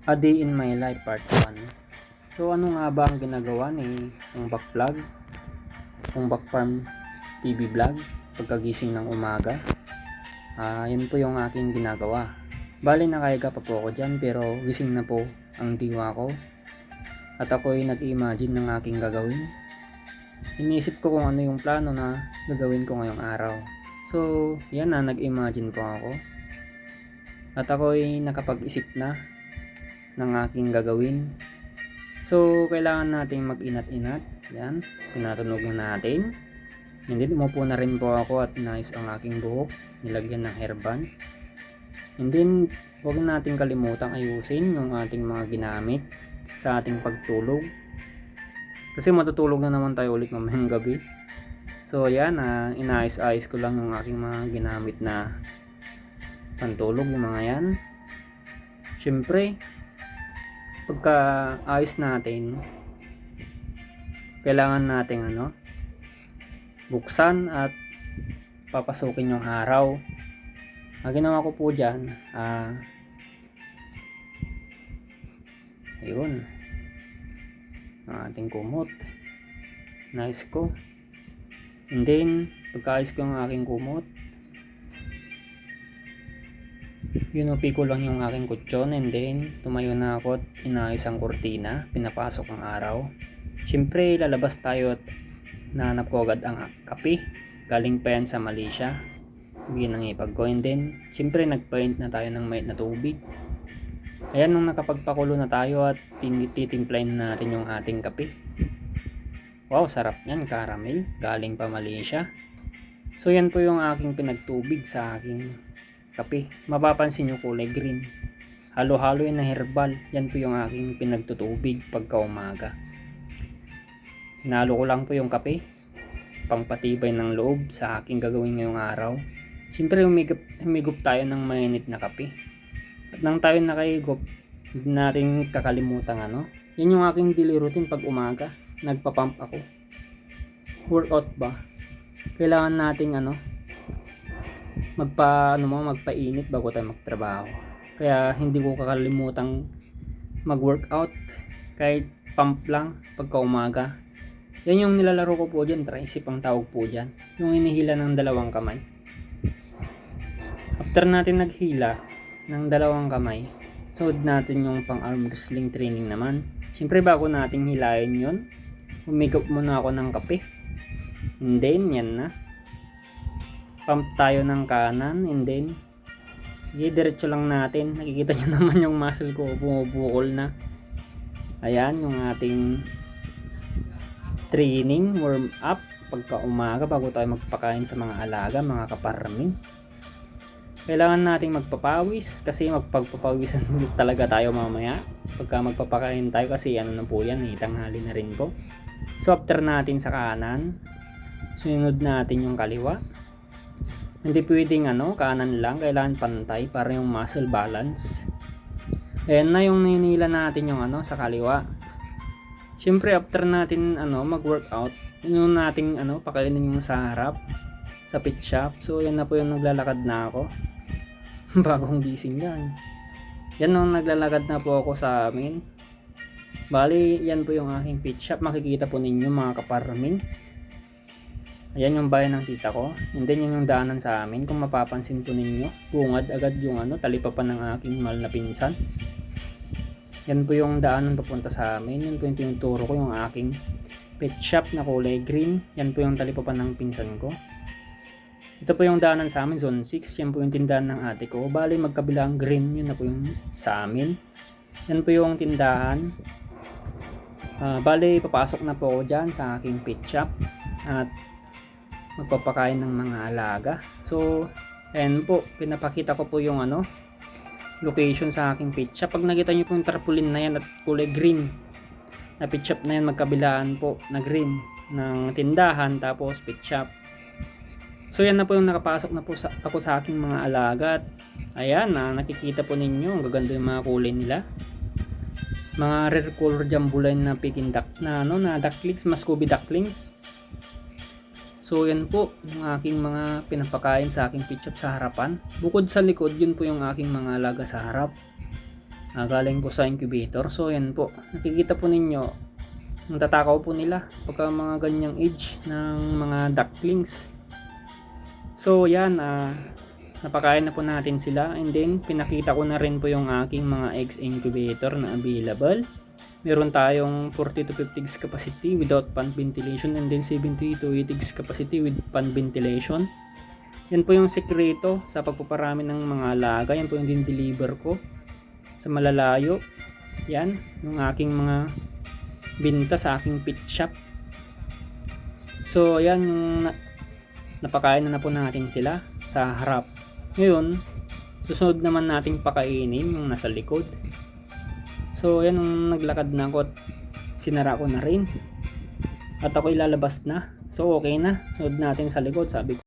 A Day in My Life Part 1. So ano nga ba ang ginagawa ni Umbak Vlog, Umbak Farm TV Vlog pagkagising ng umaga? Yun po yung aking ginagawa. Bali nakahiga pa po ako dyan pero gising na po ang diwa ko at ako'y nag-imagine ng aking gagawin. Iniisip ko kung ano yung plano na gagawin ko ngayong araw. So yan na, nag-imagine po ako at ako'y nakapag-isip na ng aking gagawin. So kailangan nating mag-inat-inat. Yan, pinatunog na natin. Hindi, umupo na rin po ako at inayos ang aking buhok, nilagyan ng hairband. And then huwag nating kalimutang ayusin yung ating mga ginamit sa ating pagtulog, kasi matutulog na naman tayo ulit mamayang gabi. So yan, inayos-ayos ko lang yung aking mga ginamit na pantulog, yung mga yan. Syempre pagka ayos natin, kailangan nating buksan at papasukin yung araw. Ang ginawa ko po dyan, ayun, ang ating kumot, nice ko. And then pagkaayos ko yung aking kumot, Pinupi ko lang yung aking kutsyon, and then tumayo na ako at inayos ang kurtina, pinapasok ang araw. Siyempre lalabas tayo at nahanap ko agad ang kape, galing pa yan sa Malaysia, bigyan ng ipag ko. And then siyempre nagpaint na tayo ng mait na tubig. Ayan, nung nakapagpakulo na tayo at titimplahin natin yung ating kape. Wow, sarap yan, caramel, galing pa Malaysia. So yan po yung aking pinagtubig sa aking kape. Mapapansin nyo kulay green, halo-halo yun na herbal. Yan po yung aking pinagtutubig pagka umaga. Hinalo ko lang po yung kape, pangpatibay ng loob sa aking gagawin ngayong araw. Siyempre humigop tayo ng mainit na kape. At nang tayo nakahigop, hindi natin kakalimutan yan yung aking daily routine pag umaga. Nagpapump ako, workout ba, kailangan nating magpainit bago tayo magtrabaho. Kaya hindi ko kakalimutang mag-workout, kahit pump lang pagka umaga. Yan yung nilalaro ko po dyan, tricep ang tawag po dyan, yung inihila ng dalawang kamay. After natin naghila ng dalawang kamay, sunod natin yung pang arm wrestling training naman. Siyempre bago natin hilahin yun, humigop muna ako ng kape, and then yan na, pump tayo ng kanan, and then sige, diretso lang natin. Nakikita nyo naman yung muscle ko bumubukol na. Ayan yung ating training, warm up pagka umaga bago tayo magpakain sa mga alaga, mga kaparmin. Kailangan nating magpapawis, kasi magpagpapawisan talaga tayo mamaya pagka magpapakain tayo, kasi na po yan, tanghali na rin po. So after natin sa kanan, sunod natin yung kaliwa. Hindi pwedeng kanan lang, kailangan pantay para yung muscle balance. Ayan na yung ninila natin yung sa kaliwa. Siyempre after natin mag-workout, yun nating pakainin yung sa harap, sa pit shop. So yan na po yung naglalakad na ako. Bagong gising yan. Yan nung naglalakad na po ako sa amin. Bali yan po yung aking pit shop. Makikita po ninyo mga kaparmin. Ayan yung bayan ng tita ko. And then yung daanan sa amin, kung mapapansin po ninyo, bungad agad yung talipapan ng aking mahal na pinsan. Yan po yung daanan papunta sa amin. Yan po yung tinuturo ko, yung aking pet shop na kulay green. Yan po yung talipapan ng pinsan ko. Ito po yung daanan sa amin, zone 6. Yan po yung tindahan ng ate ko. Bali magkabilang green, yun na po yung sa amin. Yan po yung tindahan. Bali papasok na po ako dyan sa aking pet shop at magpapakain ng mga alaga. So ayan po, pinapakita ko po yung location sa aking pet shop. Pag nakita nyo po yung tarpaulin na yan at kulay green na pet shop na yan, magkabilaan po na green ng tindahan, tapos pet shop. So yan na po yung nakapasok na po ako sa aking mga alaga. At ayan, nakikita po ninyo ang gaganda yung mga kulay nila, mga rare color jambuline na Peking duck na ducklings, Muscovy ducklings. So yan po yung aking mga pinapakain sa aking pet shop sa harapan. Bukod sa likod, yun po yung aking mga alaga sa harap. galing po sa incubator. So yan po, nakikita po ninyo, ang tatakaw po nila pagka mga ganyang age ng mga ducklings. So yan, napakain na po natin sila, and then pinakita ko na rin po yung aking mga eggs incubator na available. Meron tayong 40 to 50 eggs capacity without fan ventilation, and then 70 to 80 eggs capacity with fan ventilation. Yan po yung sekreto sa pagpaparami ng mga alaga. Yan po yung din-deliver ko sa malalayo. Yan yung aking mga binta sa aking pet shop. So yan yung napakain na po natin sila sa harap. Ngayon, susunod naman nating pakainin yung nasa likod. So yan, yung naglakad na ako at sinara ko na rin at ako ilalabas na. So okay na, sunod natin sa likod, sabi ko.